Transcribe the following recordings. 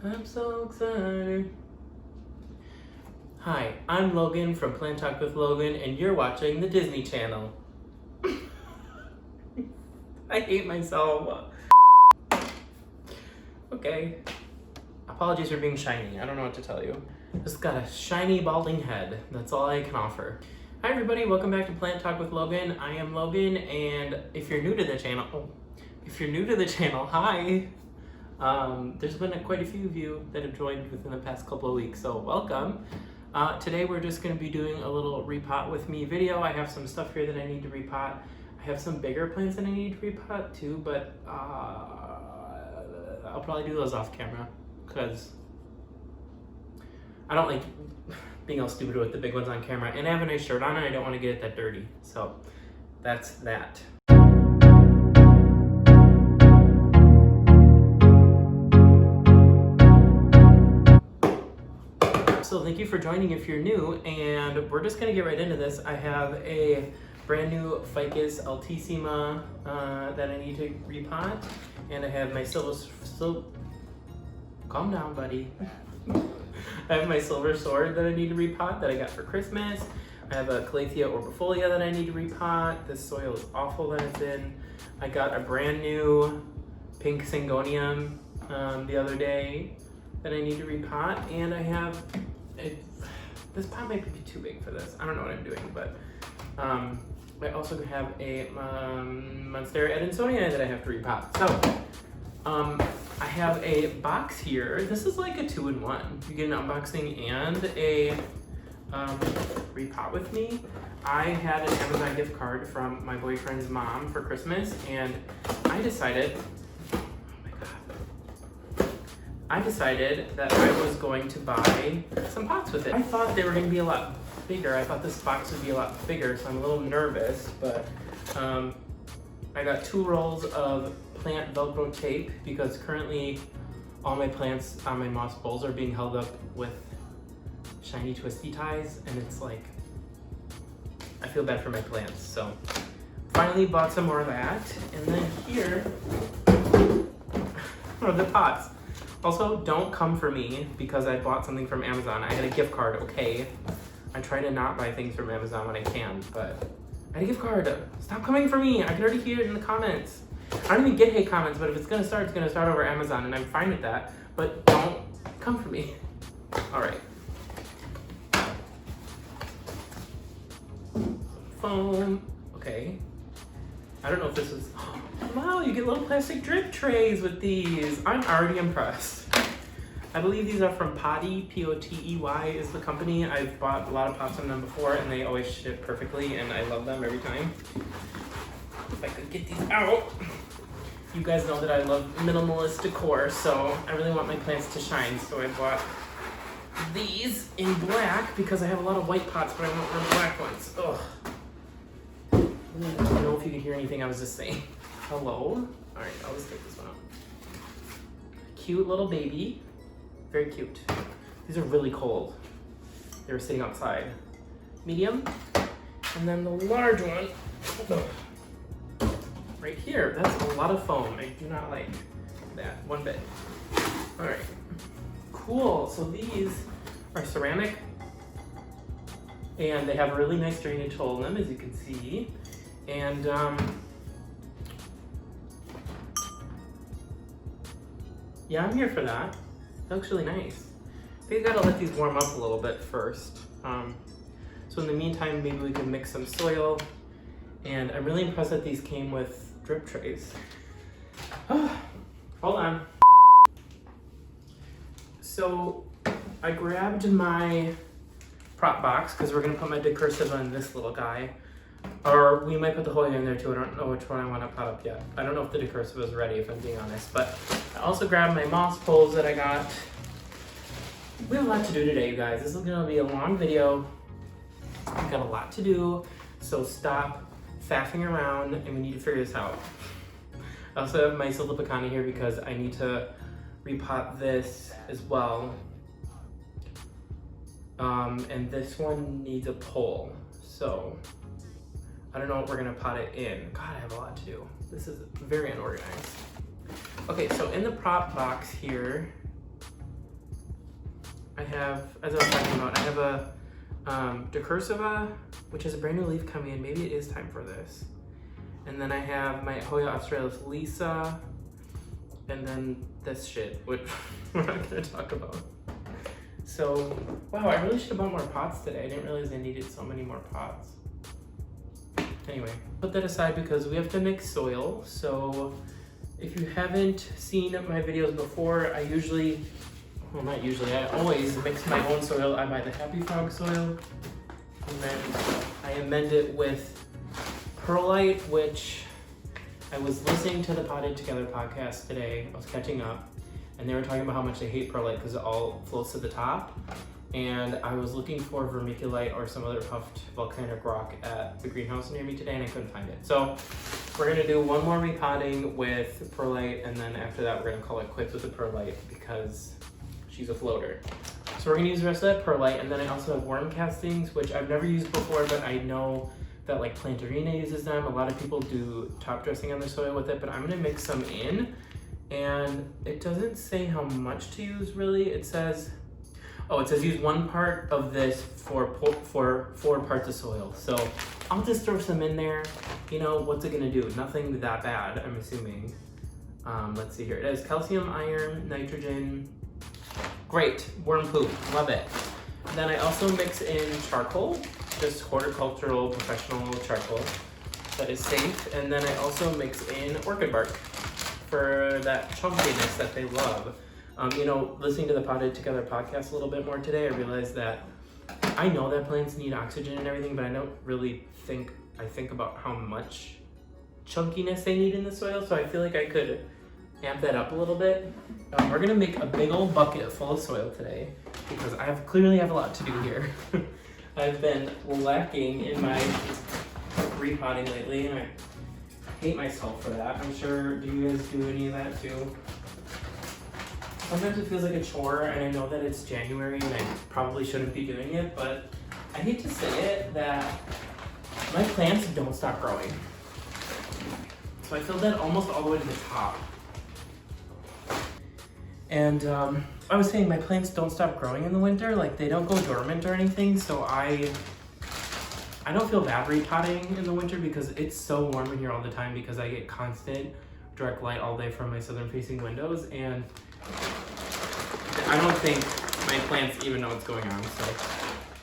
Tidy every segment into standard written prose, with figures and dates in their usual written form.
I'm so excited. Hi, I'm Logan from PlantTalk with Logan, and you're watching the Disney Channel. I hate myself. Okay. Apologies for being shiny. I don't know what to tell you. Just got a shiny, balding head. That's all I can offer. Hi everybody, welcome back to PlantTalk with Logan. I am Logan, and if you're new to the channel, hi. There's been quite a few of you that have joined within the past couple of weeks, so welcome. Today we're just going to be doing a little repot with me video. I have some stuff here that I need to repot. I have some bigger plants that I need to repot too, but I'll probably do those off camera because I don't like being all stupid with the big ones on camera, and I have a nice shirt on and I don't want to get it that dirty. So that's that. So thank you for joining if you're new, and we're just gonna get right into this. I have a brand new Ficus altissima that I need to repot, and I have my calm down, buddy. I have my silver sword that I need to repot that I got for Christmas. I have a Calathea orbifolia that I need to repot. This soil is awful that it's in. I got a brand new pink Syngonium the other day that I need to repot, and I have this pot might be too big for this. I don't know what I'm doing, but I also have a Monstera Adansonii that I have to repot. So I have a box here. This is like a 2-in-1. You get an unboxing and a repot with me. I had an Amazon gift card from my boyfriend's mom for Christmas, and I decided that I was going to buy some pots with it. I thought they were going to be a lot bigger. I thought this box would be a lot bigger, so I'm a little nervous, but I got 2 rolls of plant Velcro tape because currently all my plants on my moss bowls are being held up with shiny twisty ties, and it's like, I feel bad for my plants. So finally bought some more of that, and then here are the pots. Also, don't come for me because I bought something from Amazon. I had a gift card, okay? I try to not buy things from Amazon when I can, but I had a gift card. Stop coming for me. I can already hear it in the comments. I don't even get hate comments, but if it's gonna start over Amazon, and I'm fine with that, but don't come for me. All right. Foam, okay. I don't know if this is, wow, you get little plastic drip trays with these. I'm already impressed. I believe these are from Potty, P-O-T-E-Y is the company. I've bought a lot of pots from them before, and they always ship perfectly, and I love them every time. If I could get these out. You guys know that I love minimalist decor, so I really want my plants to shine, so I bought these in black because I have a lot of white pots, but I want more black ones. Ugh. I don't know if you could hear anything I was just saying. Hello? All right, I'll just take this one out. Cute little baby. Very cute. These are really cold. They were sitting outside. Medium. And then the large one, right here. That's a lot of foam. I do not like that one bit. All right. Cool. So these are ceramic, and they have a really nice drainage hole in them, as you can see. And yeah, I'm here for that. That looks really nice. I think I gotta let these warm up a little bit first. So in the meantime, maybe we can mix some soil. And I'm really impressed that these came with drip trays. Hold on. So I grabbed my prop box because we're gonna put my decursiva in this little guy. Or we might put the Hoya in there too. I don't know which one I want to pot up yet. I don't know if the decursiva is ready, if I'm being honest. But I also grabbed my moss poles that I got. We have a lot to do today, you guys. This is going to be a long video. We've got a lot to do, so stop faffing around, and we need to figure this out. I also have my Siltepecana here because I need to repot this as well. And this one needs a pole, so I don't know what we're gonna pot it in. God, I have a lot to do. This is very unorganized. Okay, so in the prop box here, I have, as I was talking about, I have a decursiva, which has a brand new leaf coming in. Maybe it is time for this. And then I have my Hoya australis Lisa, and then this shit, which we're not gonna talk about. So, wow, I really should have bought more pots today. I didn't realize I needed so many more pots. Anyway, put that aside because we have to mix soil. So if you haven't seen my videos before, I usually, well, not usually, I always mix my own soil. I buy the Happy Frog soil, and then I amend it with perlite, which I was listening to the Potted Together podcast today. I was catching up, and they were talking about how much they hate perlite because it all floats to the top. And I was looking for vermiculite or some other puffed volcanic rock at the greenhouse near me today, and I couldn't find it. So we're gonna do one more repotting with perlite, and then after that we're gonna call it quits with the perlite because she's a floater. So we're gonna use the rest of that perlite, and then I also have worm castings, which I've never used before, but I know that like Plantarina uses them. A lot of people do top dressing on their soil with it, but I'm gonna mix some in, and it doesn't say how much to use really. It says, oh, it says use 1 part of this for 4 parts of soil. So I'll just throw some in there. You know, what's it gonna do? Nothing that bad, I'm assuming. Let's see here. It has calcium, iron, nitrogen. Great, worm poop, love it. Then I also mix in charcoal, just horticultural professional charcoal that is safe. And then I also mix in orchid bark for that chunkiness that they love. You know, listening to the Potted Together podcast a little bit more today, I realized that I know that plants need oxygen and everything, but I don't really think about how much chunkiness they need in the soil, so I feel like I could amp that up a little bit. We're gonna make a big old bucket full of soil today because I clearly have a lot to do here. I've been lacking in my repotting lately, and I hate myself for that. I'm sure, do you guys do any of that too? Sometimes it feels like a chore, and I know that it's January and I probably shouldn't be doing it, but I hate to say it that my plants don't stop growing. So I filled that almost all the way to the top. And I was saying my plants don't stop growing in the winter, like they don't go dormant or anything, so I don't feel bad repotting in the winter because it's so warm in here all the time because I get constant direct light all day from my southern facing windows, and I don't think my plants even know what's going on. So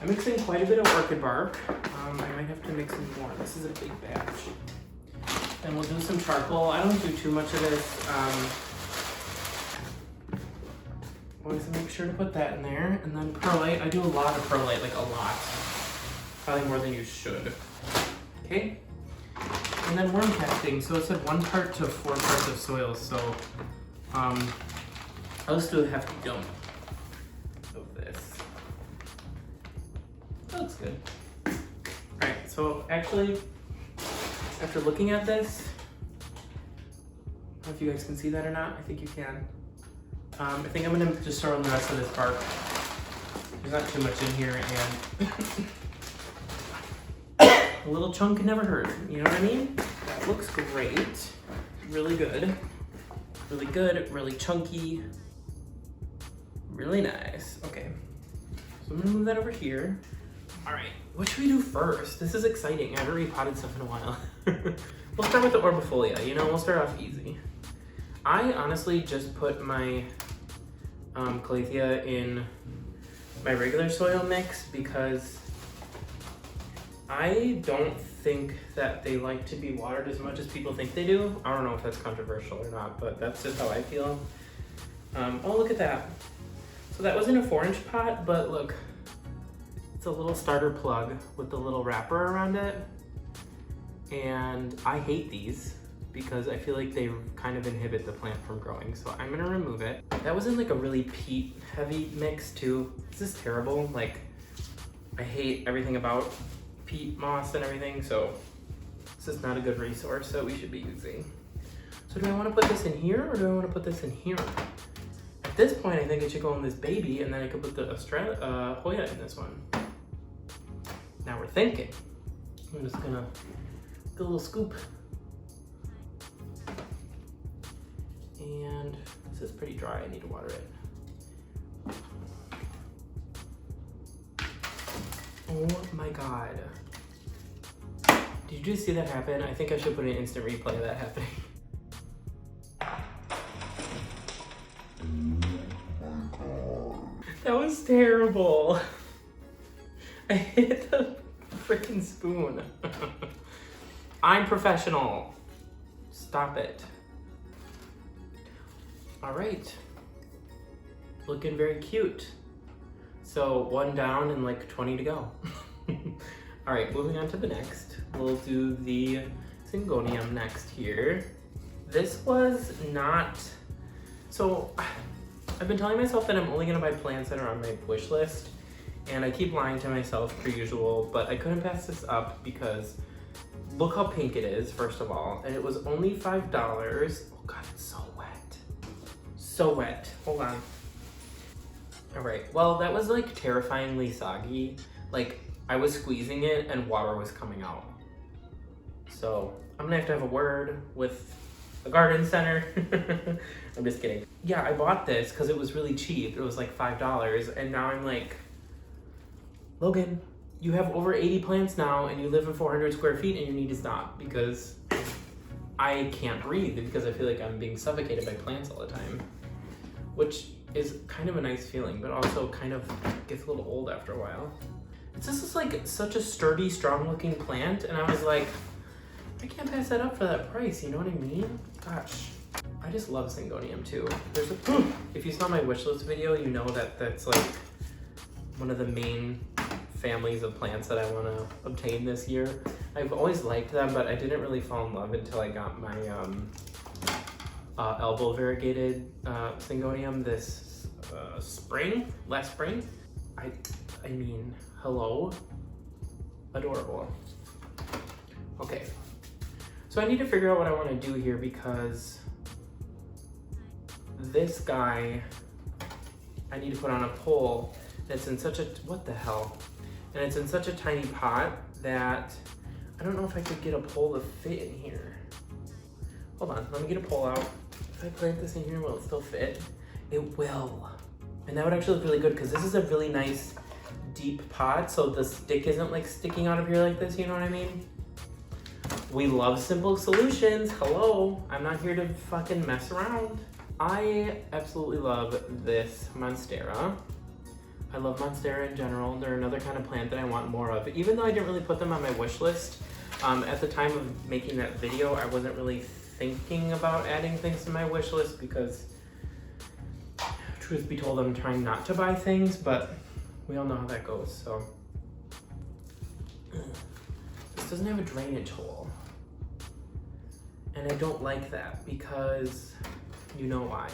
I'm mixing quite a bit of orchid bark. I might have to mix some more. This is a big batch. Then we'll do some charcoal. I don't do too much of this. Always make sure to put that in there. And then perlite. I do a lot of perlite, like a lot. Probably more than you should. Okay. And then worm casting. So it said 1 part to 4 parts of soil. So I'll just do a hefty dump of this. That looks good. Alright, so actually, after looking at this, I don't know if you guys can see that or not. I think you can. I think I'm gonna just throw in the rest of this bark. There's not too much in here, and a little chunk never hurt. You know what I mean? That looks great. Really good. Really good, really chunky. Really nice. Okay, so I'm gonna move that over here. All right, what should we do first? This is exciting. I haven't repotted stuff in a while. We'll start with the orbifolia. You know, we'll start off easy. I honestly just put my Calathea in my regular soil mix because I don't think that they like to be watered as much as people think they do. I don't know if that's controversial or not, but that's just how I feel. Oh, look at that. So that was in a 4-inch pot, but look, it's a little starter plug with the little wrapper around it. And I hate these because I feel like they kind of inhibit the plant from growing. So I'm gonna remove it. That was in like a really peat heavy mix too. This is terrible. Like, I hate everything about peat moss and everything. So this is not a good resource that we should be using. So do I wanna put this in here or do I wanna put this in here? At this point, I think it should go in this baby, and then I could put the Hoya in this one. Now we're thinking. I'm just gonna get a little scoop. And this is pretty dry, I need to water it. Oh my god. Did you just see that happen? I think I should put an instant replay of that happening. That was terrible. I hit the freaking spoon. I'm professional. Stop it. All right. Looking very cute. So 1 down and like 20 to go. All right, moving on to the next. We'll do the Syngonium next here. This was not, so I've been telling myself that I'm only gonna buy plants that are on my wish list, and I keep lying to myself per usual, but I couldn't pass this up because look how pink it is, first of all, and it was only $5. Oh God, it's so wet. So wet, hold on. All right, well, that was like terrifyingly soggy. Like I was squeezing it and water was coming out. So I'm gonna have to have a word with the garden center. I'm just kidding. Yeah, I bought this because it was really cheap. It was like $5, and now I'm like, Logan, you have over 80 plants now and you live in 400 square feet and you need to stop because I can't breathe because I feel like I'm being suffocated by plants all the time, which is kind of a nice feeling, but also kind of gets a little old after a while. It's just like such a sturdy, strong looking plant, and I was like, I can't pass that up for that price, you know what I mean? Gosh, I just love Syngonium too. There's a, if you saw my wishlist video, you know that that's like one of the main families of plants that I want to obtain this year. I've always liked them, but I didn't really fall in love until I got my elbow variegated Syngonium this last spring. I mean, hello, adorable. Okay, so I need to figure out what I want to do here because this guy, I need to put on a pole that's in such a, what the hell? And it's in such a tiny pot that I don't know if I could get a pole to fit in here. Hold on, let me get a pole out. If I plant this in here, will it still fit? It will. And that would actually look really good because this is a really nice deep pot, so the stick isn't like sticking out of here like this, you know what I mean? We love simple solutions. Hello, I'm not here to fucking mess around. I absolutely love this Monstera. I love Monstera in general. They're another kind of plant that I want more of. Even though I didn't really put them on my wish list, at the time of making that video, I wasn't really thinking about adding things to my wish list because, truth be told, I'm trying not to buy things, but we all know how that goes, so. This doesn't have a drainage hole. And I don't like that because you know why.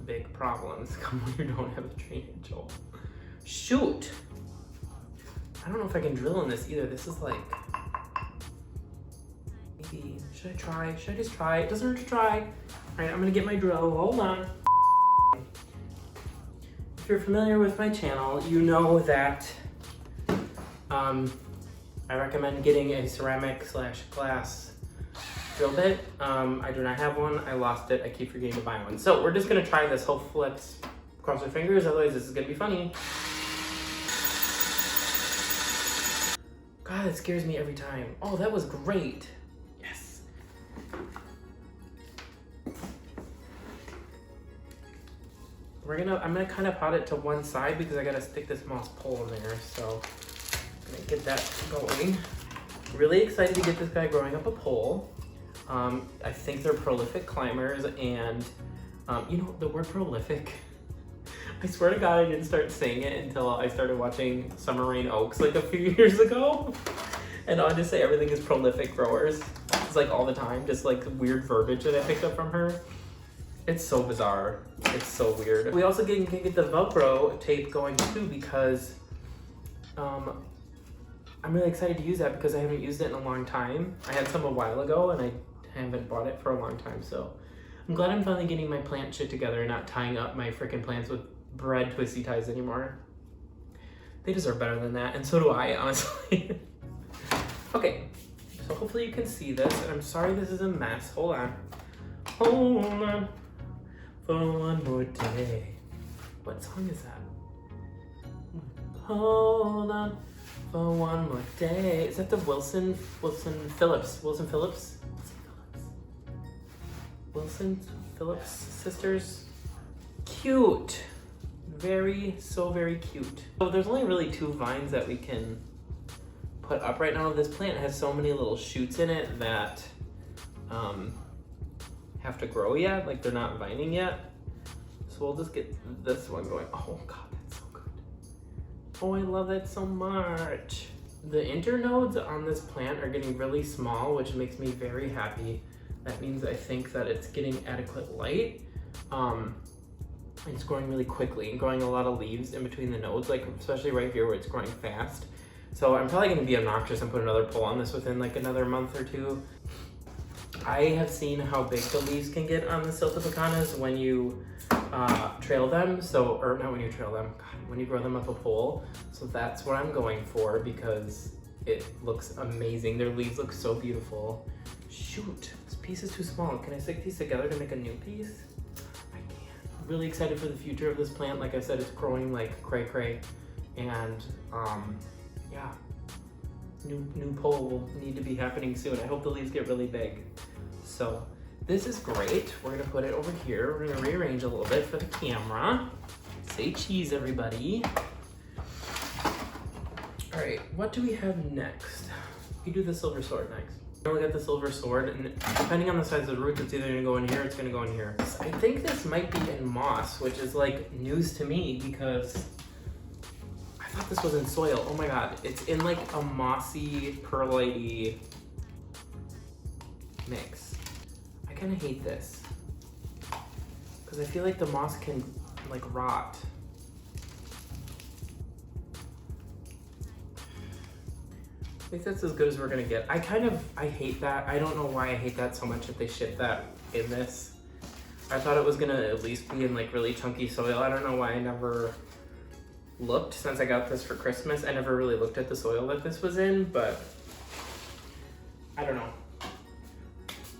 Big problems come when you don't have a drainage hole. Shoot! I don't know if I can drill in this either. This is like, maybe, should I try? Should I just try? It doesn't hurt to try. All right, I'm gonna get my drill, hold on. If you're familiar with my channel, you know that I recommend getting a ceramic/glass drill bit. I do not have one. I lost it. I keep forgetting to buy one. So we're just gonna try this. Hopefully, let's cross our fingers. Otherwise, this is gonna be funny. God, that scares me every time. Oh, that was great. Yes. I'm gonna kind of pot it to one side because I gotta stick this moss pole in there. So I'm gonna get that going. Really excited to get this guy growing up a pole. I think they're prolific climbers, and you know, the word prolific, I swear to God I didn't start saying it until I started watching Summer Rain Oaks like a few years ago. And I'll just say everything is prolific growers. It's like all the time, just like weird verbiage that I picked up from her. It's so bizarre. It's so weird. We also can get the Velcro tape going too because I'm really excited to use that because I haven't used it in a long time. I had some a while ago and I haven't bought it for a long time, so I'm glad I'm finally getting my plant shit together and not tying up my freaking plants with bread twisty ties anymore. They deserve better than that, and so do I, honestly. Okay, so hopefully you can see this, and I'm sorry this is a mess. Hold on. Hold on for one more day. What song is that? hold on for one more day. Is that the Wilson Phillips sisters? Cute. Very cute. So there's only really 2 vines that we can put up right now. This plant has so many little shoots in it that have to grow yet, like they're not vining yet. So we'll just get this one going. Oh God, that's so good. Oh, I love that so much. The internodes on this plant are getting really small, which makes me very happy. That means I think that it's getting adequate light. It's growing really quickly and growing a lot of leaves in between the nodes, like especially right here where it's growing fast. So I'm probably gonna be obnoxious and put another pull on this within like another month or 2. I have seen how big the leaves can get on the Siltepecanas when you trail them. So, or not when you trail them, God, when you grow them up a pole. So that's what I'm going for because it looks amazing. Their leaves look so beautiful. Shoot, this piece is too small. Can I stick these together to make a new piece? I can. I'm really excited for the future of this plant. Like I said, it's growing like cray-cray. And yeah, new pole will need to be happening soon. I hope the leaves get really big. So this is great. We're gonna put it over here. We're gonna rearrange a little bit for the camera. Say cheese, everybody. All right, what do we have next? We do the silver sword next. We're gonna look at the silver sword, and depending on the size of the roots, it's either gonna go in here or it's gonna go in here. I think this might be in moss, which is like news to me because I thought this was in soil. Oh my God, it's in like a mossy, perlite-y mix. I kind of hate this because I feel like the moss can like rot. I think that's as good as we're gonna get. I hate that. I don't know why I hate that so much if they ship that in this. I thought it was gonna at least be in like really chunky soil. I don't know why I never looked since I got this for Christmas. I never really looked at the soil that this was in, but I don't know.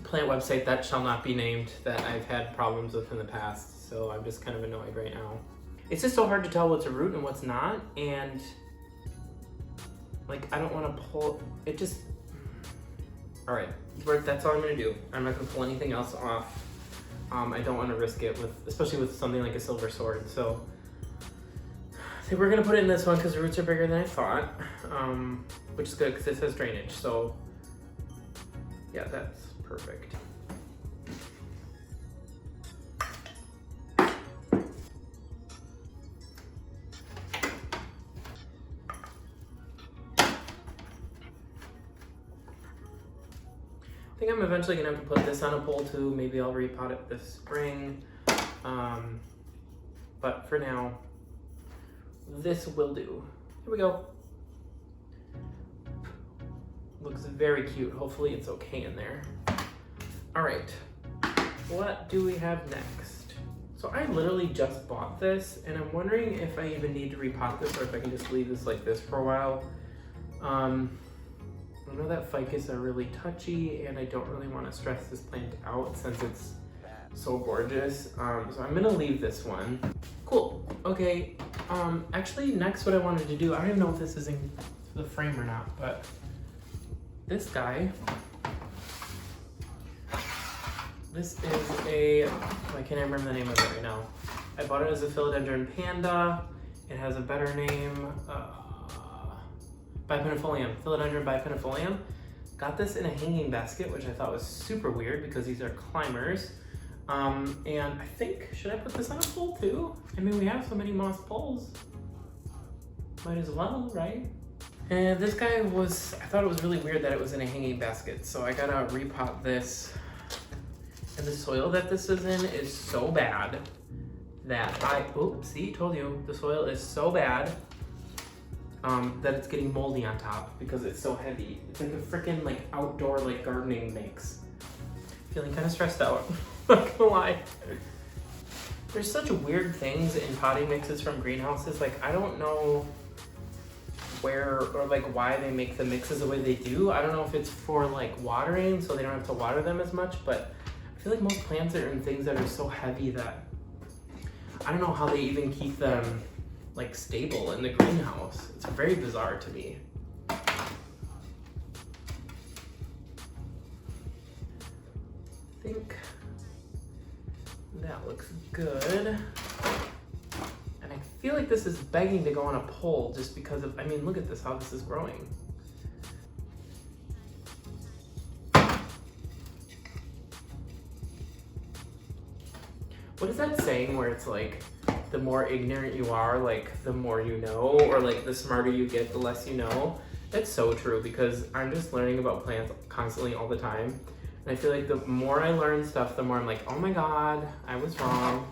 Plant website that shall not be named that I've had problems with in the past, so I'm just kind of annoyed right now. It's just so hard to tell what's a root and what's not, and like I don't want to pull it. Just all right, that's all I'm gonna do. I'm not gonna pull anything else off. I don't want to risk it with, especially with something like a silver sword. So I think we're gonna put it in this one because the roots are bigger than I thought, which is good because it says drainage. So yeah, that's perfect. I think I'm eventually gonna have to put this on a pole too. Maybe I'll repot it this spring. But for now, this will do. Here we go. Looks very cute. Hopefully it's okay in there. All right, what do we have next? So I literally just bought this and I'm wondering if I even need to repot this or if I can just leave this like this for a while. I know that ficus are really touchy and I don't really want to stress this plant out since it's so gorgeous. So I'm gonna leave this one. Cool, okay. Actually next what I wanted to do, I don't even know if this is in the frame or not, but this guy, this is a, I can't remember the name of it right now. I bought it as a Philodendron Panda. It has a better name, Bipennifolium, Philodendron Bipennifolium. Got this in a hanging basket, which I thought was super weird because these are climbers. And I think, should I put this on a pole too? I mean, we have so many moss poles. Might as well, right? And this guy was, I thought it was really weird that it was in a hanging basket. So I gotta repot this. And the soil that this is in is so bad that see, told you, the soil is so bad that it's getting moldy on top because it's so heavy. It's like a freaking like outdoor like gardening mix. Feeling kind of stressed out, not gonna lie. There's such weird things in potting mixes from greenhouses. Like I don't know where or like why they make the mixes the way they do. I don't know if it's for like watering so they don't have to water them as much, but I feel like most plants are in things that are so heavy that I don't know how they even keep them like stable in the greenhouse. It's very bizarre to me. I think that looks good. And I feel like this is begging to go on a pole just because of, I mean, look at this, how this is growing. What is that saying where it's like, the more ignorant you are, like the more you know, or like the smarter you get, the less you know? That's so true, because I'm just learning about plants constantly all the time. And I feel like the more I learn stuff, the more I'm like, oh my God, I was wrong.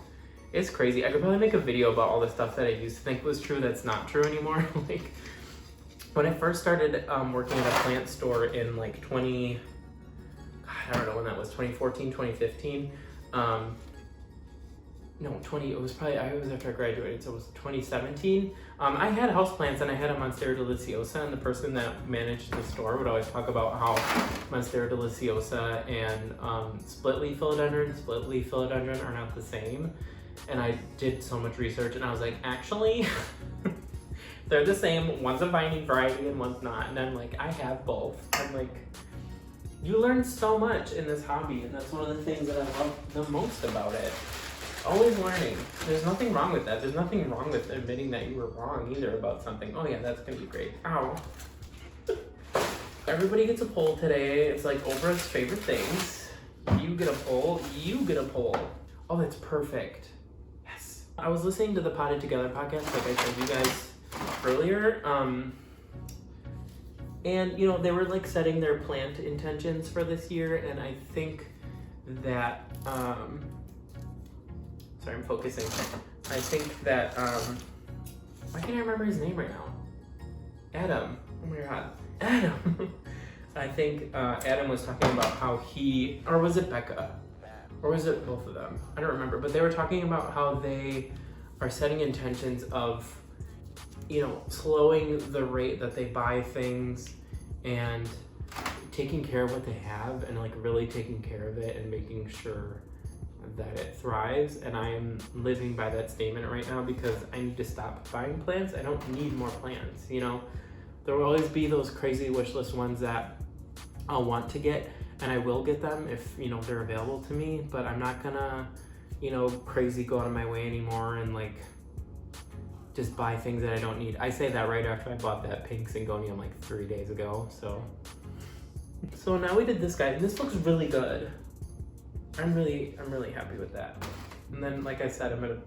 It's crazy. I could probably make a video about all the stuff that I used to think was true that's not true anymore. Like when I first started working at a plant store in like I don't know when that was, 2014, 2015. No, it was after I graduated, so it was 2017. I had houseplants and I had a Monstera deliciosa, and the person that managed the store would always talk about how Monstera deliciosa and split-leaf philodendron are not the same. And I did so much research and I was like, actually, they're the same. One's a binding variety and one's not. And I'm like, I have both. I'm like, you learn so much in this hobby, and that's one of the things that I love the most about it. Always learning. There's nothing wrong with that. There's nothing wrong with admitting that you were wrong either about something. Oh yeah, that's gonna be great. Ow. Everybody gets a poll today. It's like Oprah's favorite things. You get a poll, you get a poll. Oh, that's perfect. Yes. I was listening to the Potted Together podcast, like I told you guys earlier. And you know, they were like setting their plant intentions for this year, and I think that sorry, I'm focusing. I think that, why can't I remember his name right now? Adam. Oh my God. Adam. I think Adam was talking about how he, or was it Becca? Or was it both of them? I don't remember, but they were talking about how they are setting intentions of, you know, slowing the rate that they buy things and taking care of what they have, and like really taking care of it and making sure that it thrives. And I am living by that statement right now, because I need to stop buying plants. I don't need more plants, you know. There will always be those crazy wish list ones that I'll want to get, and I will get them if, you know, they're available to me, but I'm not gonna, you know, crazy go out of my way anymore and like just buy things that I don't need. I say that right after I bought that pink Syngonium like 3 days ago. So now we did this guy, and this looks really good. I'm really happy with that. And then, like I said, I'm gonna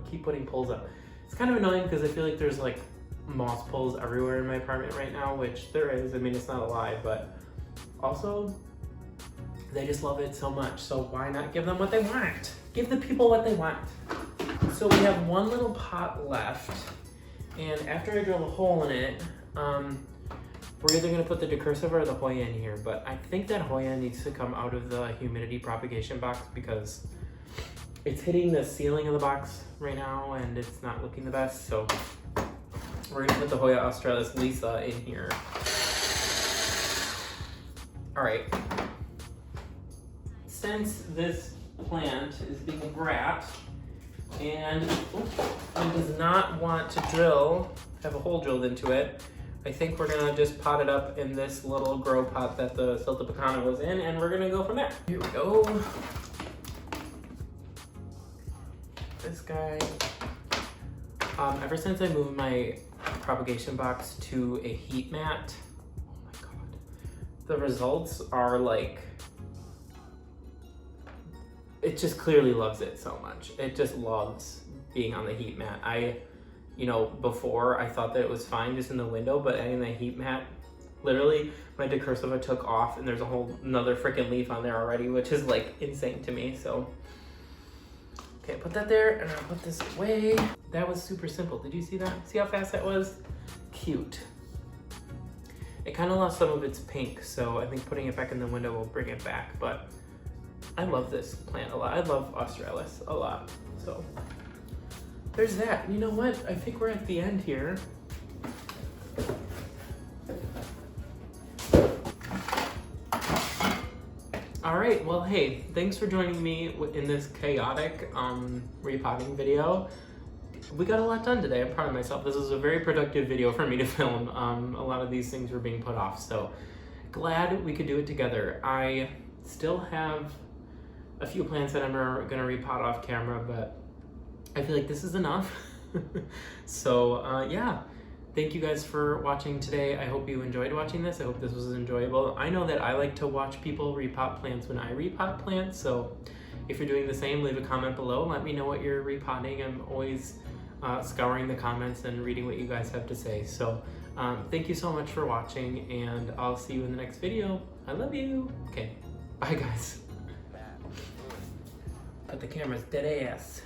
keep putting poles up. It's kind of annoying because I feel like there's like moss poles everywhere in my apartment right now, which there is. I mean, it's not a lie, but also they just love it so much. So why not give them what they want? Give the people what they want. So we have one little pot left, and after I drill a hole in it, we're either gonna put the decursiva or the Hoya in here, but I think that Hoya needs to come out of the humidity propagation box because it's hitting the ceiling of the box right now and it's not looking the best. So we're gonna put the Hoya australis Lisa in here. All right. Since this plant is being a brat and does not want to have a hole drilled into it, I think we're gonna just pot it up in this little grow pot that the Siltepecana was in, and we're gonna go from there. Here we go. This guy. Ever since I moved my propagation box to a heat mat, oh my God, the results are like, it just clearly loves it so much. It just loves being on the heat mat. You know, before I thought that it was fine just in the window, but in the heat mat, literally my decursiva took off and there's a whole another freaking leaf on there already, which is like insane to me. So, okay, put that there and I'll put this away. That was super simple. Did you see that? See how fast that was? Cute. It kind of lost some of its pink, so I think putting it back in the window will bring it back, but I love this plant a lot. I love australis a lot, so. There's that. You know what? I think we're at the end here. All right, well, hey, thanks for joining me in this chaotic repotting video. we got a lot done today. I'm proud of myself. This was a very productive video for me to film. A lot of these things were being put off, so glad we could do it together. I still have a few plants that I'm gonna repot off camera, but I feel like this is enough. So yeah, thank you guys for watching today. I hope you enjoyed watching this. I hope this was enjoyable. I know that I like to watch people repot plants when I repot plants, so if you're doing the same, leave a comment below. Let me know what you're repotting. I'm always scouring the comments and reading what you guys have to say. So thank you so much for watching, and I'll see you in the next video. I love you. Okay, bye guys. But the camera's dead ass.